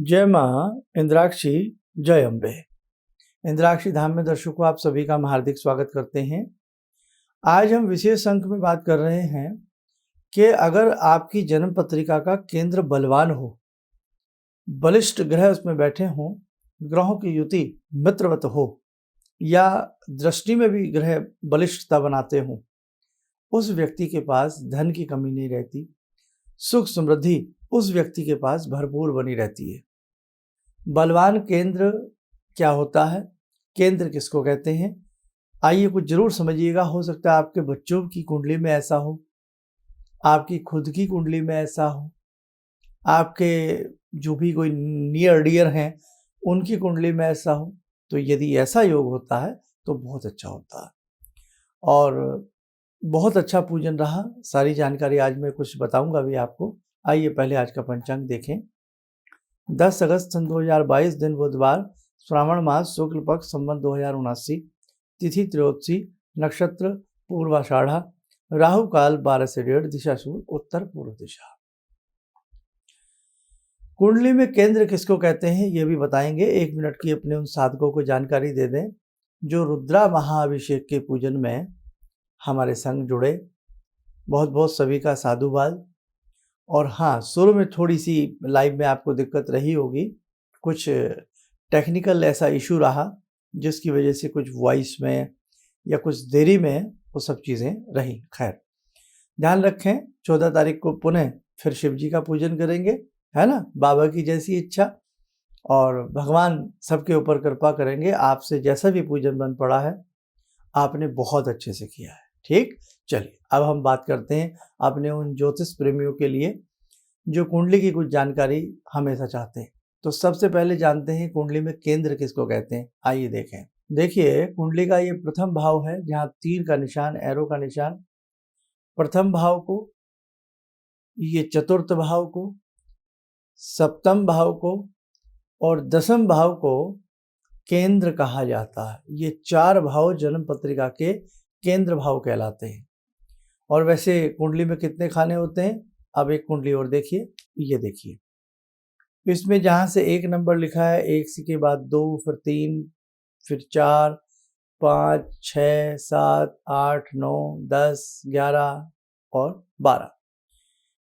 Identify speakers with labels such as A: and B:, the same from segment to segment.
A: जय माँ इंद्राक्षी, जय अम्बे। इंद्राक्षी धाम में दर्शकों आप सभी का हम हार्दिक स्वागत करते हैं। आज हम विशेष अंक में बात कर रहे हैं कि अगर आपकी जन्म पत्रिका का केंद्र बलवान हो, बलिष्ठ ग्रह उसमें बैठे हों, ग्रहों की युति मित्रवत हो या दृष्टि में भी ग्रह बलिष्ठता बनाते हों, उस व्यक्ति के पास धन की कमी नहीं रहती, सुख समृद्धि उस व्यक्ति के पास भरपूर बनी रहती है। बलवान केंद्र क्या होता है, केंद्र किसको कहते हैं, आइए कुछ जरूर समझिएगा। हो सकता है आपके बच्चों की कुंडली में ऐसा हो, आपकी खुद की कुंडली में ऐसा हो, आपके जो भी कोई नियर डियर हैं उनकी कुंडली में ऐसा हो। तो यदि ऐसा योग होता है तो बहुत अच्छा होता है और बहुत अच्छा पूजन रहा। सारी जानकारी आज मैं कुछ बताऊंगा भी आपको। आइए पहले आज का पंचांग देखें। 10 अगस्त सन 2022 दिन बुधवार, श्रावण मास शुक्ल पक्ष संवत 2079, तिथि त्रयोदशी, नक्षत्र पूर्वाषाढ़ा, राहु काल 12 से 1:30, दिशा सूर्य उत्तर पूर्व दिशा। कुंडली में केंद्र किसको कहते हैं ये भी बताएंगे। 1 मिनट की अपने उन साधकों को जानकारी दे दें जो रुद्रा महाअभिषेक के पूजन में हमारे संग जुड़े। बहुत बहुत सभी का साधुवाद। और हाँ, शुरू में थोड़ी सी लाइव में आपको दिक्कत रही होगी, कुछ टेक्निकल ऐसा इशू रहा जिसकी वजह से कुछ वॉइस में या कुछ देरी में वो सब चीज़ें रही। खैर, ध्यान रखें 14 तारीख को पुनः फिर शिव जी का पूजन करेंगे, है ना, बाबा की जैसी इच्छा, और भगवान सबके ऊपर कृपा करेंगे। आपसे जैसा भी पूजन बन पड़ा है आपने बहुत अच्छे से किया है। ठीक, चलिए अब हम बात करते हैं अपने उन ज्योतिष प्रेमियों के लिए जो कुंडली की कुछ जानकारी हमेशा चाहते हैं। तो सबसे पहले जानते हैं कुंडली में केंद्र किसको कहते हैं। आइए देखें। देखिए, कुंडली का ये प्रथम भाव है जहाँ तीर का निशान, एरो का निशान। प्रथम भाव को, ये चतुर्थ भाव को, सप्तम भाव को और दसम भाव को केंद्र कहा जाता है। ये 4 भाव जन्म पत्रिका के केंद्र भाव कहलाते हैं। और वैसे कुंडली में कितने खाने होते हैं, अब एक कुंडली और देखिए। ये देखिए, इसमें जहां से 1 नंबर लिखा है, 1 के बाद 2, फिर 3, फिर 4, 5, 6, 7, 8, 9, 10, 11 और 12,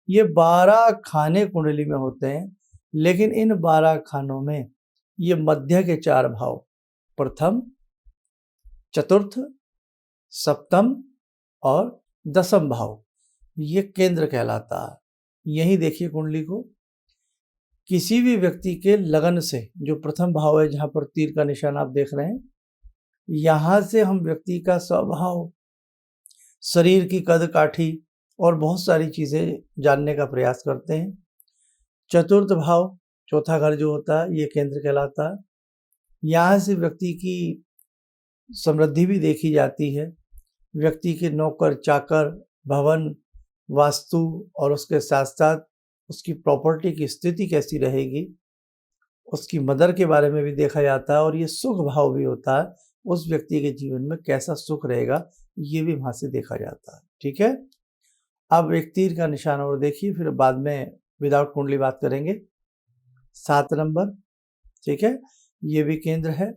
A: ये 12 खाने कुंडली में होते हैं। लेकिन इन 12 खानों में ये मध्य के 4 भाव, प्रथम, चतुर्थ, सप्तम और दसम भाव, ये केंद्र कहलाता है। यही देखिए कुंडली को, किसी भी व्यक्ति के लगन से जो प्रथम भाव है, जहां पर तीर का निशान आप देख रहे हैं, यहां से हम व्यक्ति का स्वभाव, शरीर की कद काठी और बहुत सारी चीजें जानने का प्रयास करते हैं। चतुर्थ भाव, चौथा घर जो होता है, ये केंद्र कहलाता है। यहाँ से व्यक्ति की समृद्धि भी देखी जाती है। व्यक्ति के नौकर चाकर, भवन, वास्तु और उसके साथ साथ उसकी प्रॉपर्टी की स्थिति कैसी रहेगी, उसकी मदर के बारे में भी देखा जाता है। और ये सुख भाव भी होता है, उस व्यक्ति के जीवन में कैसा सुख रहेगा ये भी वहां से देखा जाता है। ठीक है, अब एक तीर का निशान और देखिए, फिर बाद में विदाउट कुंडली बात करेंगे। 7 नंबर, ठीक है, ये भी केंद्र है,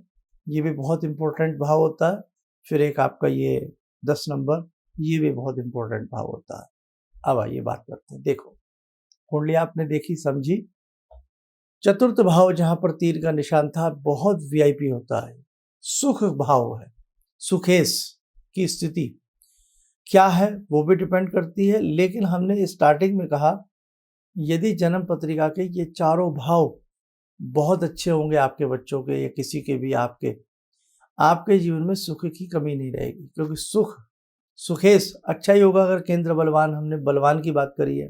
A: ये भी बहुत इंपॉर्टेंट भाव होता है। फिर एक आपका ये 10 नंबर, ये भी बहुत इंपॉर्टेंट भाव होता है। अब आइए बात करते हैं। देखो, कुंडली आपने देखी, समझी। चतुर्थ भाव जहां पर तीर का निशान था, बहुत वीआईपी होता है, सुख भाव है। सुखेश की स्थिति क्या है वो भी डिपेंड करती है। लेकिन हमने स्टार्टिंग में कहा, यदि जन्म पत्रिका के ये 4 भाव बहुत अच्छे होंगे आपके बच्चों के या किसी के भी, आपके जीवन में सुख की कमी नहीं रहेगी। क्योंकि सुखेश अच्छा ही होगा अगर केंद्र बलवान, हमने बलवान की बात करी है।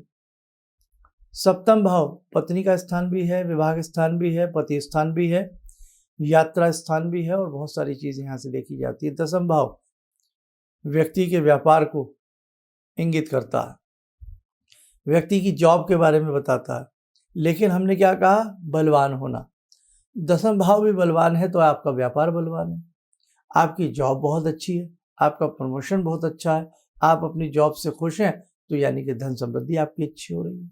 A: सप्तम भाव पत्नी का स्थान भी है, विवाह स्थान भी है, पति स्थान भी है, यात्रा स्थान भी है और बहुत सारी चीजें यहाँ से देखी जाती है। दसम भाव व्यक्ति के व्यापार को इंगित करता है, व्यक्ति की जॉब के बारे में बताता है। लेकिन हमने क्या कहा, बलवान होना। दसम भाव भी बलवान है तो आपका व्यापार बलवान है, आपकी जॉब बहुत अच्छी है, आपका प्रमोशन बहुत अच्छा है, आप अपनी जॉब से खुश हैं, तो यानी कि धन समृद्धि आपकी अच्छी हो रही है।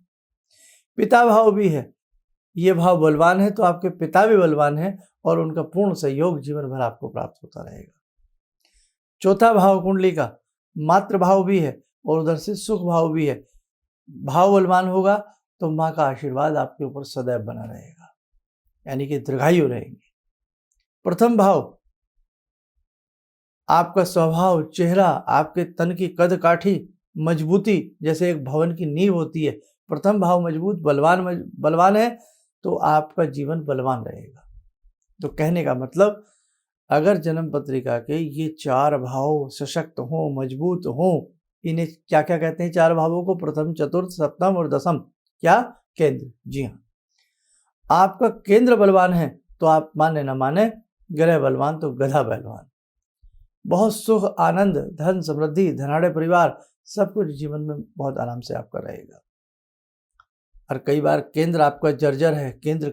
A: पिता भाव भी है, ये भाव बलवान है तो आपके पिता भी बलवान है और उनका पूर्ण सहयोग जीवन भर आपको प्राप्त होता रहेगा। चौथा भाव कुंडली का मातृ भाव भी है और उधर से सुख भाव भी है। भाव बलवान होगा तो माँ का आशीर्वाद आपके ऊपर सदैव बना रहेगा, यानी कि दीर्घायु रहेंगे। प्रथम भाव आपका स्वभाव, चेहरा, आपके तन की कद काठी, मजबूती, जैसे एक भवन की नींव होती है। प्रथम भाव मजबूत बलवान है तो आपका जीवन बलवान रहेगा। तो कहने का मतलब, अगर जन्म पत्रिका के ये 4 भाव सशक्त हों, मजबूत हों, इन्हें क्या क्या कहते हैं 4 भावों को? प्रथम, चतुर्थ, सप्तम और दसम। क्या? केंद्र। जी हाँ, आपका केंद्र बलवान है तो आप माने न माने, ग्रह बलवान तो गधा बलवान। बहुत सुख, आनंद, धन, समृद्धि, धनाढ़ परिवार, सब कुछ जीवन में बहुत आराम से आपका रहेगा। और कई बार केंद्र आपका जर्जर है, केंद्र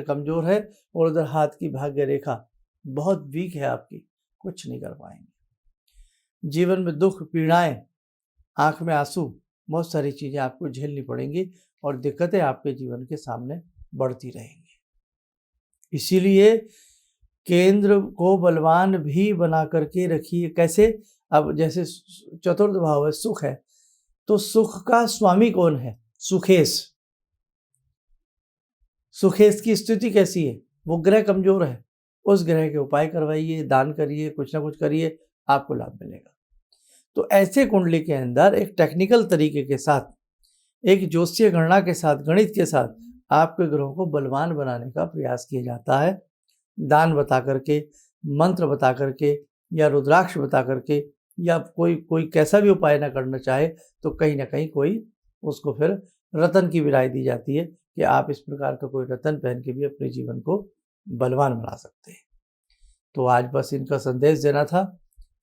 A: कमजोर है और उधर हाथ की भाग्य रेखा बहुत वीक है आपकी, कुछ नहीं कर पाएंगे। जीवन में दुख, पीड़ाएं, आंख में आंसू, बहुत सारी चीजें आपको झेलनी पड़ेंगी और दिक्कतें आपके जीवन के सामने बढ़ती रहेंगी। इसीलिए केंद्र को बलवान भी बना करके रखिए। कैसे? अब जैसे चतुर्थ भाव है, सुख है, तो सुख का स्वामी कौन है? सुखेश की स्थिति कैसी है? वो ग्रह कमजोर है, उस ग्रह के उपाय करवाइए, दान करिए, कुछ ना कुछ करिए, आपको लाभ मिलेगा। तो ऐसे कुंडली के अंदर एक टेक्निकल तरीके के साथ, एक ज्योतिषीय गणना के साथ, गणित के साथ आपके ग्रहों को बलवान बनाने का प्रयास किया जाता है। दान बता करके, मंत्र बता करके, या रुद्राक्ष बता करके, या कोई कैसा भी उपाय ना करना चाहे तो कहीं ना कहीं कोई उसको फिर रतन की भी राय दी जाती है कि आप इस प्रकार का कोई रतन पहन के भी अपने जीवन को बलवान बना सकते हैं। तो आज बस इनका संदेश देना था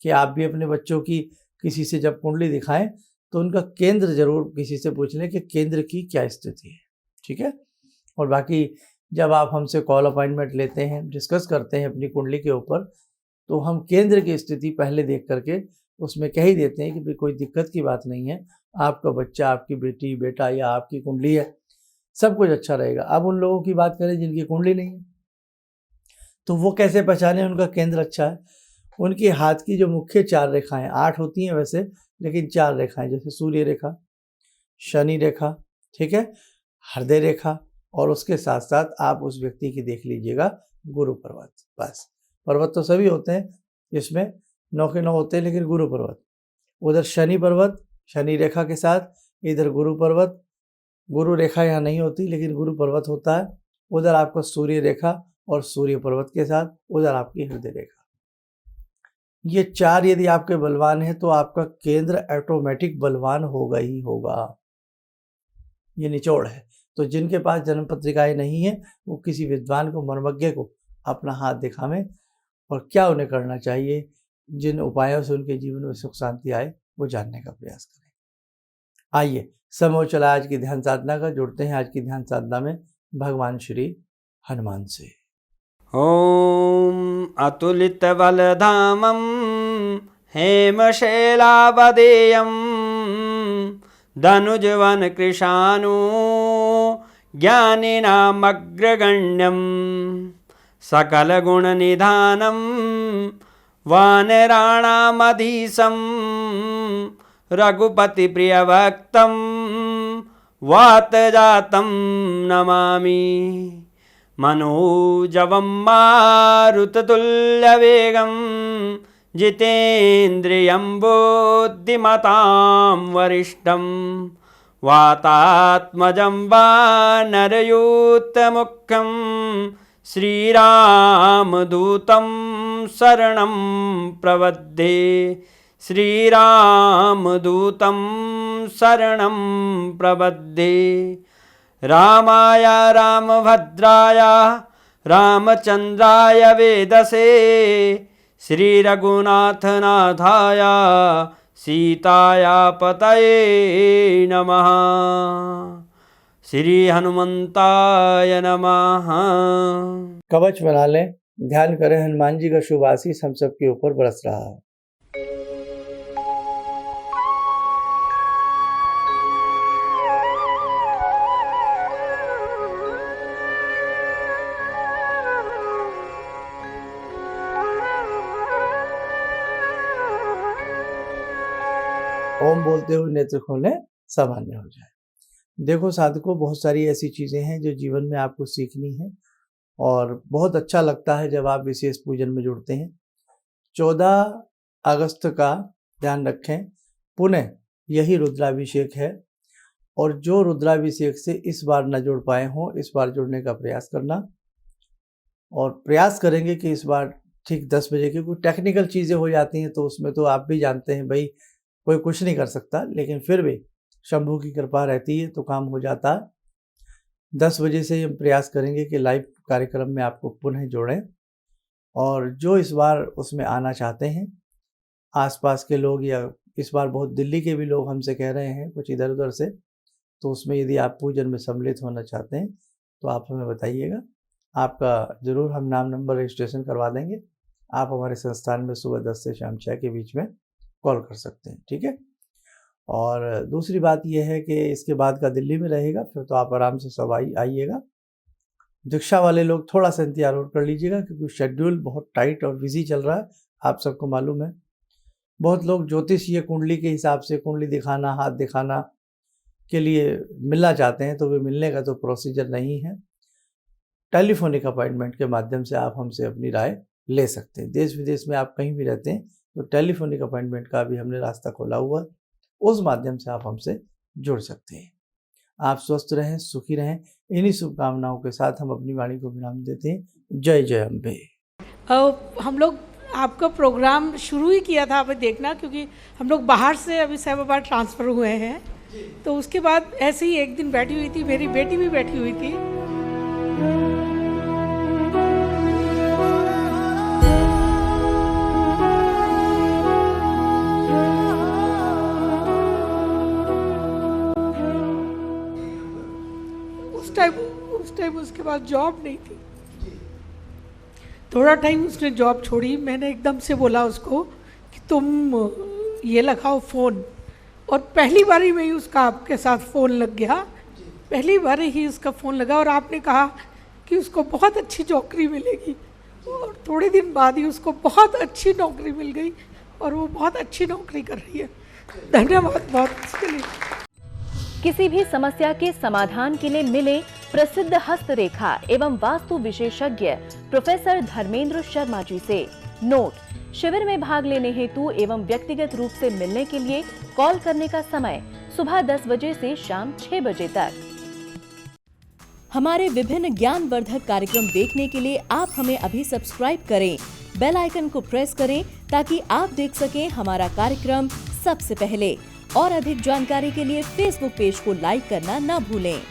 A: कि आप भी अपने बच्चों की किसी से जब कुंडली दिखाएं तो उनका केंद्र जरूर किसी से पूछ लें कि केंद्र की क्या स्थिति है। ठीक है? और बाकी जब आप हमसे कॉल अपॉइंटमेंट लेते हैं, डिस्कस करते हैं अपनी कुंडली के ऊपर, तो हम केंद्र की स्थिति पहले देख करके उसमें कह ही देते हैं कि भाई कोई दिक्कत की बात नहीं है, आपका बच्चा, आपकी बेटी, बेटा या आपकी कुंडली है, सब कुछ अच्छा रहेगा। अब उन लोगों की बात करें जिनकी कुंडली नहीं है, तो वो कैसे पहचाने उनका केंद्र अच्छा है? उनकी हाथ की जो मुख्य 4 रेखाएं, 8 होती हैं वैसे, लेकिन 4 रेखाएं, जैसे सूर्य रेखा, शनि रेखा, ठीक है, हृदय रेखा, और उसके साथ साथ आप उस व्यक्ति की देख लीजिएगा गुरु पर्वत। बस, पर्वत तो सभी होते हैं, इसमें 9 के 9 होते हैं, लेकिन गुरु पर्वत, उधर शनि पर्वत, शनि रेखा के साथ, इधर गुरु पर्वत, गुरु रेखा यहाँ नहीं होती लेकिन गुरु पर्वत होता है, उधर आपका सूर्य रेखा और सूर्य पर्वत के साथ उधर आपकी हृदय रेखा। ये 4 यदि आपके बलवान है तो आपका केंद्र ऑटोमेटिक बलवान होगा ही होगा। ये निचोड़ है। तो जिनके पास जन्म पत्रिकाएं नहीं है वो किसी विद्वान को, मर्मज्ञ को अपना हाथ दिखावें और क्या उन्हें करना चाहिए, जिन उपायों से उनके जीवन में सुख शांति आए, वो जानने का प्रयास करें। आइए, समय चला आज की ध्यान साधना का। जुड़ते हैं आज की ध्यान साधना में भगवान श्री हनुमान से।
B: ॐ अतुलितबलधामं हेमशैलावदेयं धनुजवनकृशानु ज्ञानिनामग्रगण्यं सकलगुणनिधानं वानराणामधीशं रघुपतिप्रियभक्तं वातजातं नमामि। मनोजवं मारुततुल्यवेगं जितेन्द्रियं बुद्धिमतां वरिष्ठं वातात्मजं वानरयूथमुख्यं श्रीरामदूतं शरणं प्रपद्ये। श्रीरामदूतं शरणं प्रपद्ये। रामाय रामभद्राय रामचन्द्राय वेदसे श्रीरघुनाथनाथाय सीताया पतये नमः। श्री हनुमंताय नमः।
A: कवच बना लें, ध्यान करें, हनुमान जी का शुभ आशीष हम सबके ऊपर बरस रहा है। ओम बोलते हुए नेत्र खोलें, सामान्य हो जाए। देखो साधकों, बहुत सारी ऐसी चीज़ें हैं जो जीवन में आपको सीखनी है और बहुत अच्छा लगता है जब आप विशेष पूजन में जुड़ते हैं। 14 अगस्त का ध्यान रखें, पुनः यही रुद्राभिषेक है और जो रुद्राभिषेक से इस बार न जुड़ पाए हों, इस बार जुड़ने का प्रयास करना और प्रयास करेंगे कि इस बार ठीक 10 बजे की। कोई टेक्निकल चीज़ें हो जाती हैं तो उसमें तो आप भी जानते हैं भाई, कोई कुछ नहीं कर सकता, लेकिन फिर भी शंभू की कृपा रहती है तो काम हो जाता है। 10 बजे से हम प्रयास करेंगे कि लाइव कार्यक्रम में आपको पुनः जोड़ें और जो इस बार उसमें आना चाहते हैं, आसपास के लोग या इस बार बहुत दिल्ली के भी लोग हमसे कह रहे हैं कुछ इधर उधर से, तो उसमें यदि आप पूजन में सम्मिलित होना चाहते हैं तो आप हमें बताइएगा। आपका ज़रूर हम नाम नंबर रजिस्ट्रेशन करवा देंगे। आप हमारे संस्थान में सुबह 10 से शाम 6 के बीच में कॉल कर सकते हैं, ठीक है। और दूसरी बात यह है कि इसके बाद का दिल्ली में रहेगा, फिर तो आप आराम से सब आइएगा। दीक्षा वाले लोग थोड़ा सा इंतजार और कर लीजिएगा क्योंकि शेड्यूल बहुत टाइट और बिजी चल रहा है, आप सबको मालूम है। बहुत लोग ज्योतिषीय कुंडली के हिसाब से कुंडली दिखाना, हाथ दिखाना के लिए मिलना चाहते हैं, तो वे मिलने का तो प्रोसीजर नहीं है। टेलीफोनिक अपॉइंटमेंट के माध्यम से आप हमसे अपनी राय ले सकते हैं। देश विदेश में आप कहीं भी रहते हैं तो टेलीफोनिक अपॉइंटमेंट का भी हमने रास्ता खोला हुआ है, उस माध्यम से आप हमसे जुड़ सकते हैं। आप स्वस्थ रहें, सुखी रहें, इन्हीं शुभकामनाओं के साथ हम अपनी वाणी को विराम देते हैं। जय जय अम्बे।
C: हम लोग आपका प्रोग्राम शुरू ही किया था अभी देखना, क्योंकि हम लोग बाहर से अभी साहिबाबाद ट्रांसफ़र हुए हैं, तो उसके बाद ऐसे ही एक दिन बैठी हुई थी, मेरी बेटी भी बैठी हुई थी। उस टाइम उसके बाद जॉब नहीं थी। थोड़ा टाइम उसने जॉब छोड़ी, मैंने एकदम से बोला उसको कि तुम ये लगाओ फ़ोन, और पहली बारी में ही उसका आपके साथ फ़ोन लग गया। पहली बार ही उसका फ़ोन लगा और आपने कहा कि उसको बहुत अच्छी नौकरी मिलेगी, और थोड़े दिन बाद ही उसको बहुत अच्छी नौकरी मिल गई और वो बहुत अच्छी नौकरी कर रही है। धन्यवाद बहुत इसके लिए।
D: किसी भी समस्या के समाधान के लिए मिले प्रसिद्ध हस्तरेखा एवं वास्तु विशेषज्ञ प्रोफेसर धर्मेंद्र शर्मा जी से। नोट: शिविर में भाग लेने हेतु एवं व्यक्तिगत रूप से मिलने के लिए कॉल करने का समय सुबह 10 बजे से शाम 6 बजे तक। हमारे विभिन्न ज्ञानवर्धक कार्यक्रम देखने के लिए आप हमें अभी सब्सक्राइब करें, बेल आइकन को प्रेस करें ताकि आप देख सकें हमारा कार्यक्रम सबसे पहले। और अधिक जानकारी के लिए फेसबुक पेज को लाइक करना न भूलें।